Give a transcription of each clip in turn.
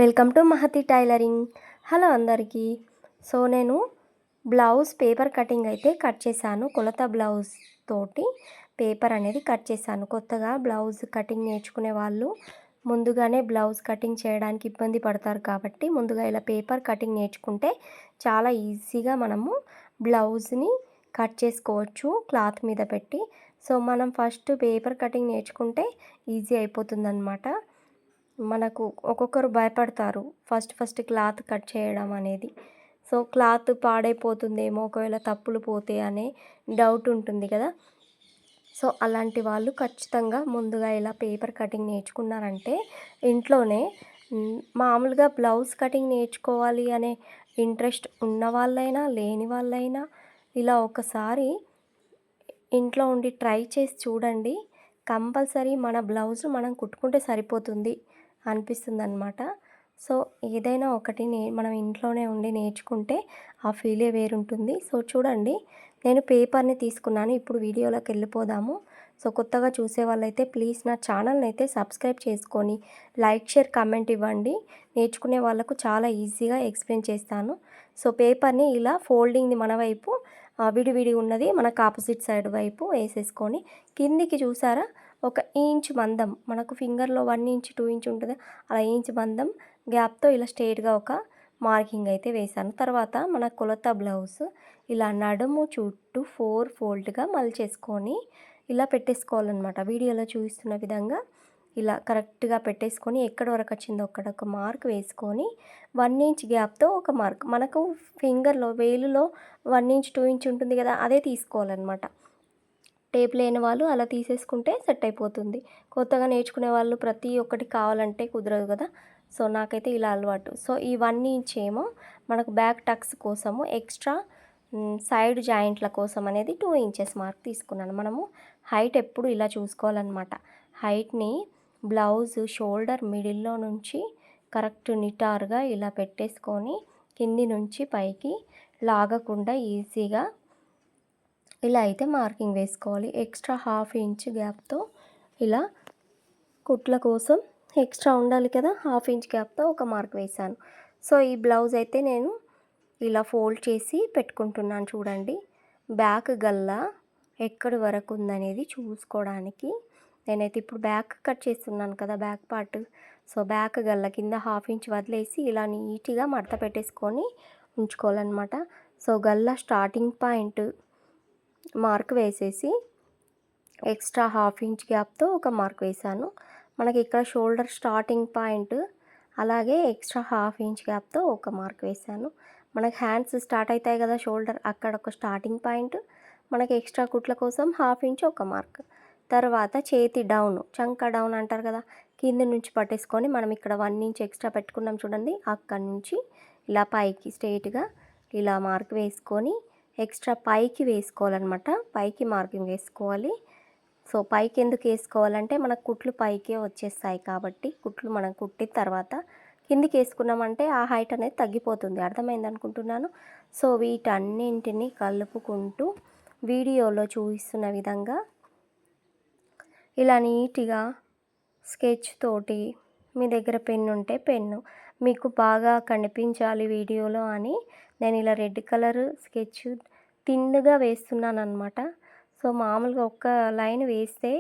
Welcome to Mahati tailoring. Hello అందరికీ. So నేను blouse paper cutting అయితే కట్ చేశాను. కొలత బ్లౌజ్ తోటి పేపర్ అనేది కట్ చేశాను. కొత్తగా బ్లౌజ్ కటింగ్ నేర్చుకునే వాళ్ళు ముందుగానే బ్లౌజ్ కటింగ్ చేయడానికి ఇబ్బంది పడతారు కాబట్టి ముందుగా ఇలా పేపర్ కటింగ్ నేర్చుకుంటే చాలా ఈజీగా మనము బ్లౌజ్ని కట్ చేసుకోవచ్చు క్లాత్ మీద పెట్టి. సో మనం ఫస్ట్ పేపర్ కటింగ్ నేర్చుకుంటే ఈజీ అయిపోతుందన్నమాట. మనకు ఒక్కొక్కరు భయపడతారు ఫస్ట్ క్లాత్ కట్ చేయడం అనేది. సో క్లాత్ పాడైపోతుందేమో, ఒకవేళ తప్పులు పోతే అనే డౌట్ ఉంటుంది కదా. సో అలాంటి వాళ్ళు ఖచ్చితంగా ముందుగా ఇలా పేపర్ కటింగ్ నేర్చుకున్నారంటే ఇంట్లోనే మామూలుగా బ్లౌజ్ కటింగ్ నేర్చుకోవాలి అనే ఇంట్రెస్ట్ ఉన్న వాళ్ళైనా లేని వాళ్ళైనా ఇలా ఒకసారి ఇంట్లో ఉండి ట్రై చేసి చూడండి. కంపల్సరీ మన బ్లౌజ్ మనం కుట్టుకుంటే సరిపోతుంది అనిపిస్తుందన్నమాట. సో ఏదైనా ఒకటి మనం ఇంట్లోనే ఉండి నేర్చుకుంటే ఆ ఫీలే వేరుంటుంది. సో చూడండి, నేను పేపర్ని తీసుకున్నాను. ఇప్పుడు వీడియోలోకి వెళ్ళిపోదాము. సో కొత్తగా చూసే వాళ్ళైతే ప్లీజ్ నా ఛానల్ని అయితే సబ్స్క్రైబ్ చేసుకొని లైక్, షేర్, కామెంట్ ఇవ్వండి. నేర్చుకునే వాళ్ళకు చాలా ఈజీగా ఎక్స్ప్లెయిన్ చేస్తాను. సో పేపర్ని ఇలా ఫోల్డింగ్ని మన వైపు విడివిడి ఉన్నది మనకు ఆపోజిట్ సైడ్ వైపు వేసేసుకొని కిందికి చూసారా, ఒక ఇంచ్ మందం, మనకు ఫింగర్లో 1 ఇంచ్ 2 ఇంచ్ ఉంటుంది, అలా ఇంచ్ మందం గ్యాప్తో ఇలా స్ట్రైట్గా ఒక మార్కింగ్ అయితే వేశాను. తర్వాత మన కొలత బ్లౌజ్ ఇలా నడుము చుట్టూ 4 ఫోల్డ్గా మలిచేసుకొని ఇలా పెట్టేసుకోవాలన్నమాట. వీడియోలో చూపిస్తున్న విధంగా ఇలా కరెక్ట్గా పెట్టేసుకొని ఎక్కడ వరకు వచ్చిందో అక్కడ ఒక మార్క్ వేసుకొని 1 ఇంచ్ గ్యాప్తో ఒక మార్క్, మనకు ఫింగర్లో వేలులో 1 ఇంచ్ 2 ఇంచ్ ఉంటుంది కదా, అదే తీసుకోవాలన్నమాట. టేప్ లేని వాళ్ళు అలా తీసేసుకుంటే సెట్ అయిపోతుంది. కొత్తగా నేర్చుకునే వాళ్ళు ప్రతి ఒక్కటి కావాలంటే కుదరదు కదా. సో నాకైతే ఇలా అలవాటు. సో ఈ 1 ఇంచ్ ఏమో మనకు బ్యాక్ టక్స్ కోసము, ఎక్స్ట్రా సైడ్ జాయింట్ల కోసం అనేది 2 ఇంచెస్ మార్క్ తీసుకున్నాను. మనము హైట్ ఎప్పుడు ఇలా చూసుకోవాలన్నమాట. హైట్ని బ్లౌజ్ షోల్డర్ మిడిల్లో నుంచి కరెక్ట్ నిటారుగా ఇలా పెట్టేసుకొని కింది నుంచి పైకి లాగకుండా ఈజీగా ఇలా అయితే మార్కింగ్ వేసుకోవాలి. ఎక్స్ట్రా 1/2 ఇంచ్ గ్యాప్తో ఇలా కుట్ల కోసం ఎక్స్ట్రా ఉండాలి కదా, 1/2 ఇంచ్ గ్యాప్తో ఒక మార్క్ వేశాను. సో ఈ బ్లౌజ్ అయితే నేను ఇలా ఫోల్డ్ చేసి పెట్టుకుంటున్నాను. చూడండి, బ్యాక్ గల్లా ఎక్కడి వరకు ఉందనేది చూసుకోవడానికి నేనైతే ఇప్పుడు బ్యాక్ కట్ చేస్తున్నాను కదా, బ్యాక్ పార్ట్. సో బ్యాక్ గల్ల కింద 1/2 ఇంచ్ వదిలేసి ఇలా నీట్గా మడత పెట్టేసుకొని ఉంచుకోవాలన్నమాట. సో గల్లా స్టార్టింగ్ పాయింట్ మార్క్ వేసేసి ఎక్స్ట్రా 1/2 ఇంచ్ గ్యాప్తో ఒక మార్క్ వేశాను. మనకి ఇక్కడ షోల్డర్ స్టార్టింగ్ పాయింట్, అలాగే ఎక్స్ట్రా 1/2 ఇంచ్ గ్యాప్తో ఒక మార్క్ వేశాను. మనకి హ్యాండ్స్ స్టార్ట్ అవుతాయి కదా షోల్డర్, అక్కడ ఒక స్టార్టింగ్ పాయింట్, మనకి ఎక్స్ట్రా కుట్ల కోసం 1/2 ఇంచ్ ఒక మార్క్. తర్వాత చేతి డౌన్, చంక డౌన్ అంటారు కదా, కింద నుంచి పట్టేసుకొని మనం ఇక్కడ 1 ఇంచ్ ఎక్స్ట్రా పెట్టుకున్నాం చూడండి, అక్కడి నుంచి ఇలా పైకి స్ట్రైట్గా ఇలా మార్క్ వేసుకొని ఎక్స్ట్రా పైకి వేసుకోవాలన్నమాట. పైకి మార్కింగ్ వేసుకోవాలి. సో పైకి ఎందుకు వేసుకోవాలంటే మనకు కుట్లు పైకే వచ్చేస్తాయి కాబట్టి, కుట్లు మనం కుట్టిన తర్వాత కిందికి వేసుకున్నామంటే ఆ హైట్ అనేది తగ్గిపోతుంది. అర్థమైంది అనుకుంటున్నాను. సో వీటన్నింటినీ కలుపుకుంటూ వీడియోలో చూపిస్తున్న విధంగా ఇలా నీట్గా స్కెచ్ తోటి, మీ దగ్గర పెన్ను ఉంటే పెన్ను, మీకు బాగా కనిపించాలి వీడియోలో అని నేను ఇలా రెడ్ కలర్ స్కెచ్ తిన్నగా వేస్తున్నాను అనమాట. సో మామూలుగా ఒక్క లైన్ వేస్తే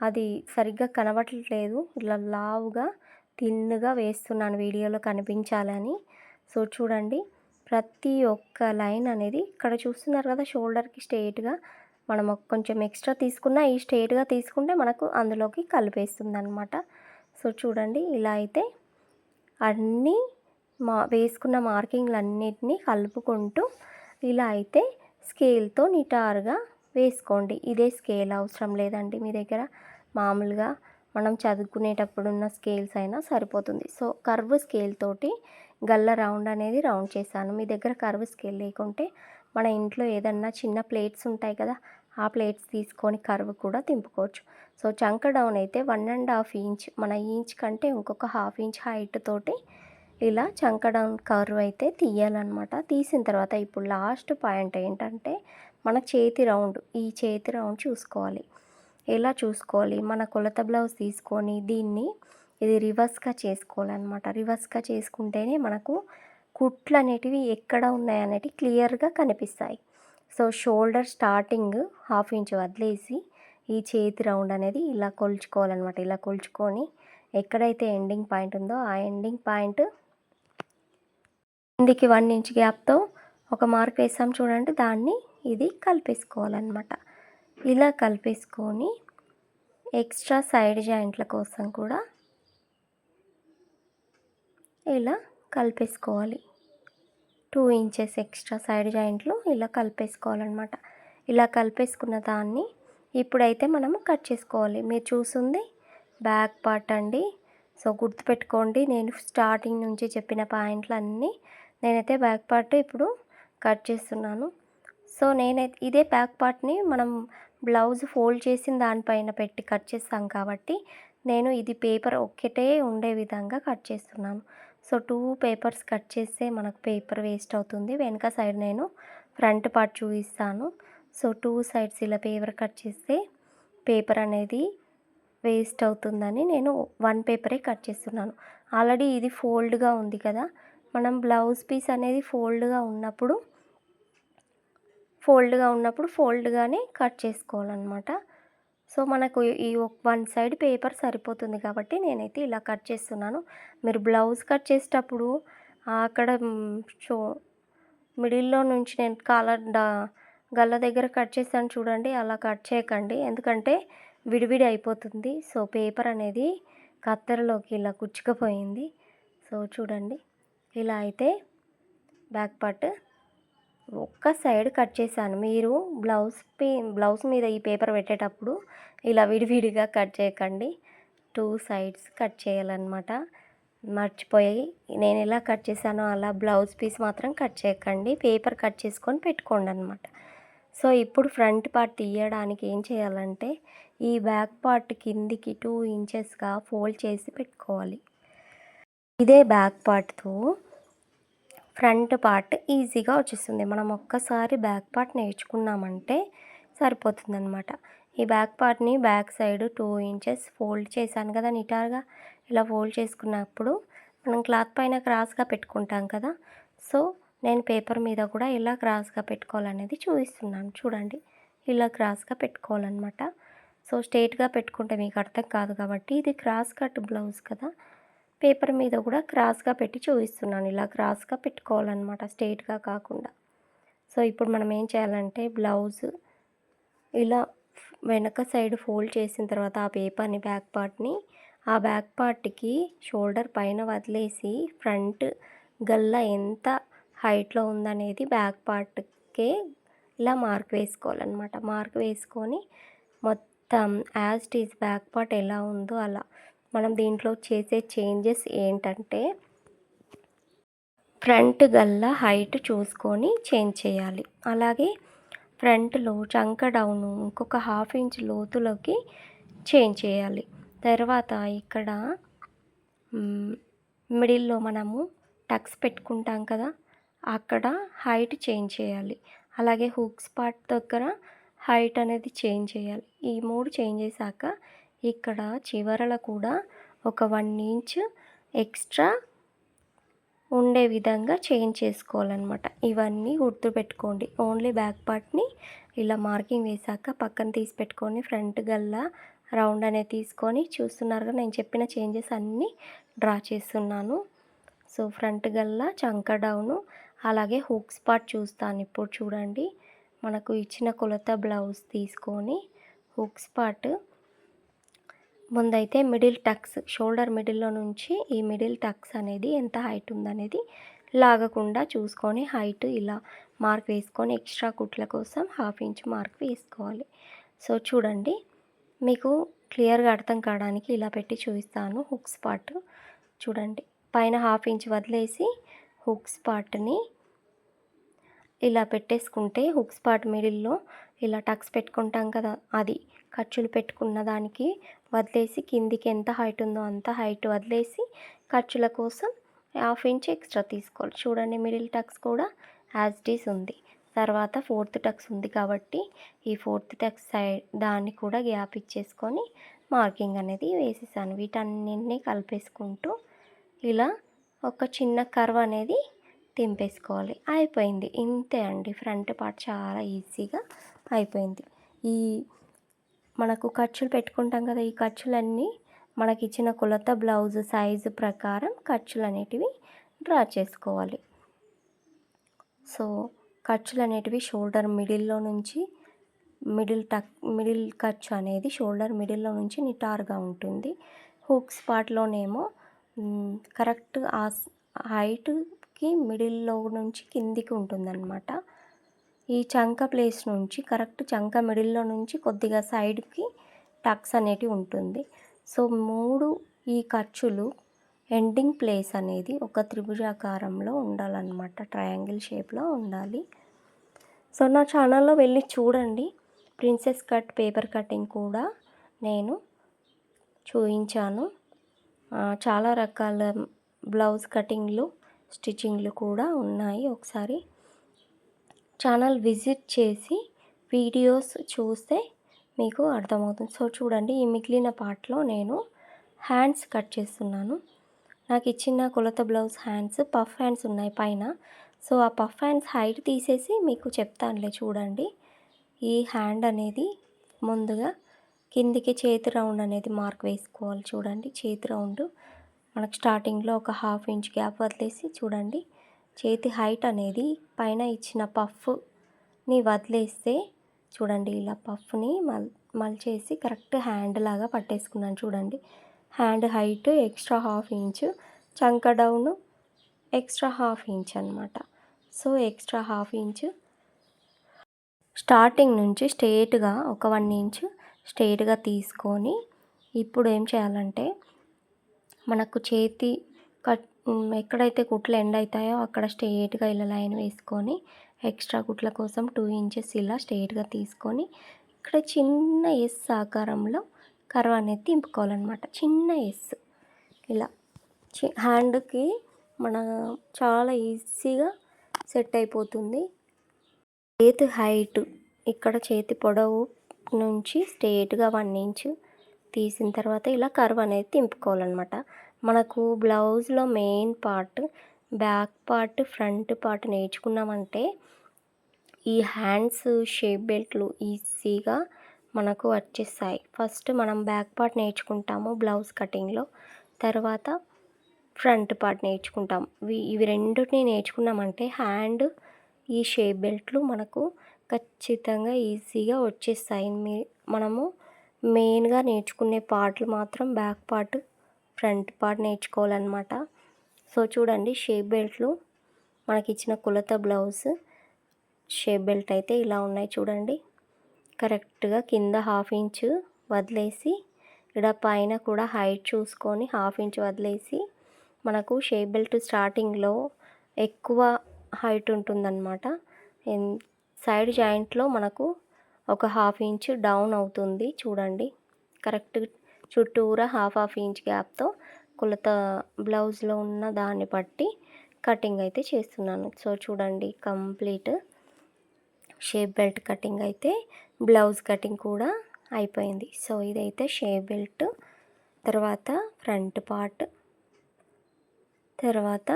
అది సరిగ్గా కనబడట్లేదు, ఇలా లావుగా తిన్నగా వేస్తున్నాను వీడియోలో కనిపించాలని. సో చూడండి, ప్రతి ఒక్క లైన్ అనేది ఇక్కడ చూస్తున్నారు కదా, షోల్డర్కి స్ట్రైట్గా మనం కొంచెం ఎక్స్ట్రా తీసుకున్న ఈ స్ట్రైట్గా తీసుకుంటే మనకు అందులోకి కలిపేస్తుంది అనమాట. సో చూడండి, ఇలా అయితే అన్నీ వేసుకున్న మార్కింగ్లన్నిటినీ కలుపుకుంటూ ఇలా అయితే స్కేల్తో నిటారుగా వేసుకోండి. ఇదే స్కేల్ అవసరం లేదండి మీ దగ్గర, మామూలుగా మనం చదువుకునేటప్పుడు ఉన్న స్కేల్స్ అయినా సరిపోతుంది. సో కర్వ్ స్కేల్ తోటి గల్ల రౌండ్ అనేది రౌండ్ చేశాను. మీ దగ్గర కర్వ్ స్కేల్ లేకుంటే మన ఇంట్లో ఏదన్నా చిన్న ప్లేట్స్ ఉంటాయి కదా, ఆ ప్లేట్స్ తీసుకొని కర్వ్ కూడా తింపుకోవచ్చు. సో చంక డౌన్ అయితే 1.5 ఇంచ్, మన ఇంచ్ కంటే ఇంకొక 1/2 ఇంచ్ హైట్ తోటి ఇలా చంక డౌన్ కర్వ్ అయితే తీయాలన్నమాట. తీసిన తర్వాత ఇప్పుడు లాస్ట్ పాయింట్ ఏంటంటే మన చేతి రౌండ్, ఈ చేతి రౌండ్ చూసుకోవాలి. ఎలా చూసుకోవాలి, మన కొలత బ్లౌజ్ తీసుకొని దీన్ని ఇది రివర్స్గా చేసుకోవాలన్నమాట. రివర్స్గా చేసుకుంటేనే మనకు కుట్లు అనేటివి ఎక్కడ ఉన్నాయనేటివి క్లియర్గా కనిపిస్తాయి. సో షోల్డర్ స్టార్టింగ్ 1/2 ఇంచ్ వదిలేసి ఈ చేతి రౌండ్ అనేది ఇలా కొలుచుకోవాలన్నమాట. ఇలా కొలుచుకొని ఎక్కడైతే ఎండింగ్ పాయింట్ ఉందో ఆ ఎండింగ్ పాయింట్ కిందికి 1 ఇంచ్ గ్యాప్తో ఒక మార్క్ వేసాం చూడండి, దాన్ని ఇది కలిపేసుకోవాలన్నమాట. ఇలా కలిపేసుకొని ఎక్స్ట్రా సైడ్ జాయింట్ల కోసం కూడా ఇలా కలిపేసుకోవాలి. 2 ఇంచెస్ ఎక్స్ట్రా సైడ్ జాయింట్లు ఇలా కలిపేసుకోవాలన్నమాట. ఇలా కలిపేసుకున్న దాన్ని ఇప్పుడైతే మనము కట్ చేసుకోవాలి. మీరు చూస్తుంది బ్యాక్ పార్ట్ అండి. సో గుర్తుపెట్టుకోండి, నేను స్టార్టింగ్ నుంచి చెప్పిన పాయింట్లన్నీ నేనైతే బ్యాక్ పార్ట్ ఇప్పుడు కట్ చేస్తున్నాను. సో నేనైతే ఇదే బ్యాక్ పార్ట్ని మనం బ్లౌజ్ ఫోల్డ్ చేసిన దానిపైన పెట్టి కట్ చేస్తాం కాబట్టి నేను ఇది పేపర్ ఒక్కటే ఉండే విధంగా కట్ చేస్తున్నాను. సో 2 పేపర్స్ కట్ చేస్తే మనకు పేపర్ వేస్ట్ అవుతుంది. వెనక సైడ్ నేను ఫ్రంట్ పార్ట్ చూపిస్తాను. సో 2 సైడ్స్ ఇలా పేపర్ కట్ చేస్తే పేపర్ అనేది వేస్ట్ అవుతుందని నేను 1 పేపరే కట్ చేస్తున్నాను. ఆల్రెడీ ఇది ఫోల్డ్గా ఉంది కదా, మనం బ్లౌజ్ పీస్ అనేది ఫోల్డ్గా ఉన్నప్పుడు ఫోల్డ్గానే కట్ చేసుకోవాలన్నమాట. సో మనకు ఈ 1 సైడ్ పేపర్ సరిపోతుంది కాబట్టి నేనైతే ఇలా కట్ చేస్తున్నాను. మీరు బ్లౌజ్ కట్ చేసేటప్పుడు అక్కడ మిడిల్లో నుంచి నేను గల్ల దగ్గర కట్ చేశాను చూడండి, అలా కట్ చేయకండి, ఎందుకంటే విడివిడి అయిపోతుంది. సో పేపర్ అనేది కత్తెరలోకి ఇలా కుచ్చుకుపోయింది. సో చూడండి, ఇలా అయితే బ్యాక్ పార్ట్ ఒక్క సైడ్ కట్ చేశాను. మీరు బ్లౌజ్ మీద ఈ పేపర్ పెట్టేటప్పుడు ఇలా విడివిడిగా కట్ చేయకండి, 2 సైడ్స్ కట్ చేయాలన్నమాట. మర్చిపోయి నేను ఎలా కట్ చేశానో అలా బ్లౌజ్ పీస్ మాత్రం కట్ చేయకండి, పేపర్ కట్ చేసుకొని పెట్టుకోండి అనమాట. సో ఇప్పుడు ఫ్రంట్ పార్ట్ తీయడానికి ఏం చేయాలంటే ఈ బ్యాక్ పార్ట్ కిందికి 2 ఇంచెస్గా ఫోల్డ్ చేసి పెట్టుకోవాలి. ఇదే బ్యాక్ పార్ట్తో ఫ్రంట్ పార్ట్ ఈజీగా వచ్చేస్తుంది. మనం ఒక్కసారి బ్యాక్ పార్ట్ నేర్చుకున్నామంటే సరిపోతుందన్నమాట. ఈ బ్యాక్ పార్ట్ని బ్యాక్ సైడ్ 2 ఇంచెస్ ఫోల్డ్ చేశాను కదా నిటారుగా, ఇలా ఫోల్డ్ చేసుకున్నప్పుడు మనం క్లాత్ పైన క్రాస్గా పెట్టుకుంటాం కదా, సో నేను పేపర్ మీద కూడా ఇలా క్రాస్గా పెట్టుకోవాలనేది చూపిస్తున్నాను. చూడండి, ఇలా క్రాస్గా పెట్టుకోవాలన్నమాట. సో స్ట్రైట్గా పెట్టుకుంటే మీకు అర్థం కాదు కాబట్టి ఇది క్రాస్ కట్ బ్లౌజ్ కదా, పేపర్ మీద కూడా క్రాస్గా పెట్టి చూపిస్తున్నాను. ఇలా క్రాస్గా పెట్టుకోవాలన్నమాట, స్ట్రైట్గా కాకుండా. సో ఇప్పుడు మనం ఏం చేయాలంటే బ్లౌజ్ ఇలా వెనక సైడ్ ఫోల్డ్ చేసిన తర్వాత ఆ పేపర్ని ఆ బ్యాక్ పార్ట్కి షోల్డర్ పైన వదిలేసి ఫ్రంట్ గల్ల ఎంత హైట్లో ఉందనేది బ్యాక్ పార్ట్కే ఇలా మార్క్ వేసుకోవాలన్నమాట. మార్క్ వేసుకొని మొత్తం as it is back part ఎలా ఉందో అలా మనం దీంట్లో చేసే చేంజెస్ ఏంటంటే ఫ్రంట్ గల్ల హైట్ చూసుకొని చేంజ్ చేయాలి. అలాగే ఫ్రంట్లో చంక డౌను ఇంకొక 1/2 ఇంచ్ లోతులోకి చేంజ్ చేయాలి. తర్వాత ఇక్కడ మిడిల్లో మనము టక్స్ పెట్టుకుంటాం కదా, అక్కడ హైట్ చేంజ్ చేయాలి. అలాగే హుక్స్ పార్ట్ దగ్గర హైట్ అనేది చేంజ్ చేయాలి. ఈ 3 చేంజ్ చేశాక ఇక్కడ చివరలో కూడా ఒక 1 ఇంచ్ ఎక్స్ట్రా ఉండే విధంగా చేంజ్ చేసుకోవాలన్నమాట. ఇవన్నీ గుర్తుపెట్టుకోండి. ఓన్లీ బ్యాక్ పార్ట్ని ఇలా మార్కింగ్ వేశాక పక్కన తీసి పెట్టుకొని ఫ్రంట్ గల్లా రౌండ్ అనేది తీసుకొని చూస్తున్నారుగా నేను చెప్పిన చేంజెస్ అన్నీ డ్రా చేస్తున్నాను. సో ఫ్రంట్ గల్లా చంక డౌను అలాగే హుక్స్ పార్ట్ చూస్తాను. ఇప్పుడు చూడండి, మనకు ఇచ్చిన కొలత బ్లౌజ్ తీసుకొని హుక్స్ పార్ట్ ముందైతే మిడిల్ టక్స్ షోల్డర్ మిడిల్లో నుంచి ఈ మిడిల్ టక్స్ అనేది ఎంత హైట్ ఉందనేది లాగకుండా చూసుకొని హైట్ ఇలా మార్క్ వేసుకొని ఎక్స్ట్రా కుట్ల కోసం 1/2 ఇంచ్ మార్క్ వేసుకోవాలి. సో చూడండి, మీకు క్లియర్గా అర్థం కావడానికి ఇలా పెట్టి చూపిస్తాను. హుక్స్ పార్ట్ చూడండి, పైన 1/2 ఇంచ్ వదిలేసి హుక్స్ పార్ట్ని ఇలా పెట్టేసుకుంటే హుక్స్ పార్ట్ మిడిల్లో ఇలా టక్స్ పెట్టుకుంటాం కదా, అది ఖర్చులు పెట్టుకున్న దానికి వదిలేసి కిందికి ఎంత హైట్ ఉందో అంత హైట్ వదిలేసి ఖర్చుల కోసం 1/2 ఇంచ్ ఎక్స్ట్రా తీసుకోవాలి. చూడండి, మిడిల్ టక్స్ కూడా యాజ్ ఇట్ ఈస్ ఉంది. తర్వాత 4th టక్స్ ఉంది కాబట్టి ఈ 4th టక్స్ సైడ్ దాన్ని కూడా గ్యాప్ ఇచ్చేసుకొని మార్కింగ్ అనేది వేసేసాను. వీటన్నిటిని కలిపేసుకుంటూ ఇలా ఒక చిన్న కర్వ్ అనేది తింపేసుకోవాలి. అయిపోయింది. ఇంతే అండి. ఫ్రంట్ పార్ట్ చాలా ఈజీగా అయిపోయింది. ఈ మనకు ఖర్చులు పెట్టుకుంటాం కదా, ఈ ఖర్చులన్నీ మనకిచ్చిన కొలత బ్లౌజ్ సైజు ప్రకారం ఖర్చులు అనేటివి డ్రా చేసుకోవాలి. సో ఖర్చులు అనేటివి షోల్డర్ మిడిల్లో నుంచి మిడిల్ ఖర్చు అనేది షోల్డర్ మిడిల్లో నుంచి నిటారుగా ఉంటుంది. హుక్స్ పార్ట్లోనేమో కరెక్ట్ ఆ హైట్కి మిడిల్లో నుంచి కిందికి ఉంటుందన్నమాట. ఈ చంక ప్లేస్ నుంచి కరెక్ట్ చంక మిడిల్లో నుంచి కొద్దిగా సైడ్కి టక్స్ అనేటివి ఉంటుంది. సో 3 ఈ ఖర్చులు ఎండింగ్ ప్లేస్ అనేది ఒక త్రిభుజాకారంలో ఉండాలన్నమాట. ట్రయాంగిల్ షేప్లో ఉండాలి. సో నా ఛానల్లో వెళ్ళి చూడండి. ప్రిన్సెస్ కట్ పేపర్ కటింగ్ కూడా నేను చూపించాను. చాలా రకాల బ్లౌజ్ కటింగ్లు స్టిచ్చింగ్లు కూడా ఉన్నాయి. ఒకసారి ఛానల్ విజిట్ చేసి వీడియోస్ చూస్తే మీకు అర్థమవుతుంది. సో చూడండి, ఈ మిగిలిన పార్ట్లో నేను హ్యాండ్స్ కట్ చేస్తున్నాను. నాకు ఇచ్చిన కొలత బ్లౌజ్ హ్యాండ్స్ పఫ్ హ్యాండ్స్ ఉన్నాయి పైన. సో ఆ పఫ్ హ్యాండ్స్ హైట్ తీసేసి మీకు చెప్తానులే. చూడండి, ఈ హ్యాండ్ అనేది ముందుగా కిందికి చేతి రౌండ్ అనేది మార్క్ వేసుకోవాలి. చూడండి, చేతి రౌండ్ మనకు స్టార్టింగ్లో ఒక 1/2 ఇంచ్ గ్యాప్ వదిలేసి చూడండి, చేతి హైట్ అనేది పైన ఇచ్చిన పఫ్ని వదిలేస్తే చూడండి, ఇలా పఫ్ని మలిచేసి కరెక్ట్ హ్యాండ్ లాగా పట్టేసుకున్నాను. చూడండి, హ్యాండ్ హైట్ ఎక్స్ట్రా 1/2 ఇంచ్, చంక డౌన్ ఎక్స్ట్రా 1/2 ఇంచ్ అనమాట. సో ఎక్స్ట్రా 1/2 ఇంచ్ స్టార్టింగ్ నుంచి స్ట్రెయిట్గా ఒక 1 ఇంచ్ స్ట్రెయిట్గా తీసుకొని ఇప్పుడు ఏం చేయాలంటే మనకు చేతి ఎక్కడైతే కుట్లు ఎండ్ అవుతాయో అక్కడ స్ట్రెయిట్గా ఇలా లైన్ వేసుకొని ఎక్స్ట్రా కుట్ల కోసం 2 ఇంచెస్ ఇలా స్ట్రెయిట్గా తీసుకొని ఇక్కడ చిన్న ఎస్ ఆకారంలో కర్వ్ అనేది తింపుకోవాలన్నమాట. చిన్న ఎస్ ఇలా హ్యాండ్కి మన చాలా ఈజీగా సెట్ అయిపోతుంది. చేతి హైట్ ఇక్కడ చేతి పొడవు నుంచి స్ట్రెయిట్గా 1 ఇంచ్ తీసిన తర్వాత ఇలా కర్వ్ అనేది తింపుకోవాలన్నమాట. మనకు బ్లౌజ్లో main part, back part, front part నేర్చుకున్నామంటే ఈ హ్యాండ్స్ షేప్ బెల్ట్లు ఈజీగా మనకు వచ్చేస్తాయి. ఫస్ట్ మనం బ్యాక్ పార్ట్ నేర్చుకుంటాము బ్లౌజ్ కటింగ్లో, తర్వాత ఫ్రంట్ పార్ట్ నేర్చుకుంటాం. ఇవి రెండుని నేర్చుకున్నామంటే హ్యాండ్ ఈ షేప్ బెల్ట్లు మనకు ఖచ్చితంగా ఈజీగా వచ్చేస్తాయి. మనము మెయిన్గా నేర్చుకునే పార్ట్లు మాత్రం బ్యాక్ పార్ట్, ఫ్రంట్ పార్ట్ నేర్చుకోవాలన్నమాట. సో చూడండి, షేప్ బెల్ట్లు మనకి ఇచ్చిన కొలత బ్లౌజ్ షేప్ బెల్ట్ అయితే ఇలా ఉన్నాయి. చూడండి, కరెక్ట్గా కింద 1/2 ఇంచ్ వదిలేసి ఇక్కడ పైన కూడా హైట్ చూసుకొని 1/2 ఇంచ్ వదిలేసి మనకు షేప్ బెల్ట్ స్టార్టింగ్లో ఎక్కువ హైట్ ఉంటుందన్నమాట. సైడ్ జాయింట్లో మనకు ఒక 1/2 ఇంచ్ డౌన్ అవుతుంది. చూడండి, కరెక్ట్ చుట్టూరా 1/2 ఇంచ్ గ్యాప్తో కొలత బ్లౌజ్లో ఉన్న దాన్ని బట్టి కటింగ్ అయితే చేస్తున్నాను. సో చూడండి, కంప్లీట్ షేప్ బెల్ట్ కటింగ్ అయితే బ్లౌజ్ కటింగ్ కూడా అయిపోయింది. సో ఇదైతే షేప్ బెల్ట్, తర్వాత ఫ్రంట్ పార్ట్, తర్వాత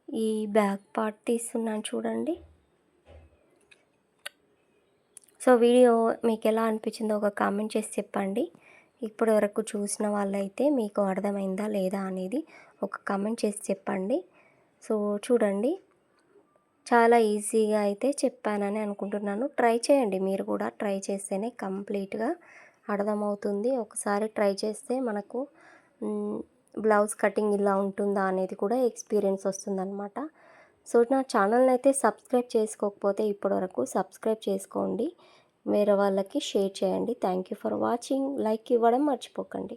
ఈ బ్యాక్ పార్ట్ తీస్తున్నాను. చూడండి, సో వీడియో మీకు ఎలా అనిపించిందో ఒక కామెంట్ చేసి చెప్పండి. ఇప్పటి వరకు చూసిన వాళ్ళైతే మీకు అర్థమైందా లేదా అనేది ఒక కామెంట్ చేసి చెప్పండి. సో చూడండి, చాలా ఈజీగా అయితే చెప్పానని అనుకుంటున్నాను. ట్రై చేయండి, మీరు కూడా ట్రై చేస్తేనే కంప్లీట్గా అర్థమవుతుంది. ఒకసారి ట్రై చేస్తే మనకు బ్లౌజ్ కటింగ్ ఇలా ఉంటుందా అనేది కూడా ఎక్స్పీరియన్స్ వస్తుందన్నమాట. సో నా ఛానల్ని అయితే సబ్స్క్రైబ్ చేసుకోకపోతే ఇప్పటివరకు సబ్స్క్రైబ్ చేసుకోండి, వేరే వాళ్ళకి షేర్ చేయండి. Thank you for watching. Like ఇవ్వడం మర్చిపోకండి.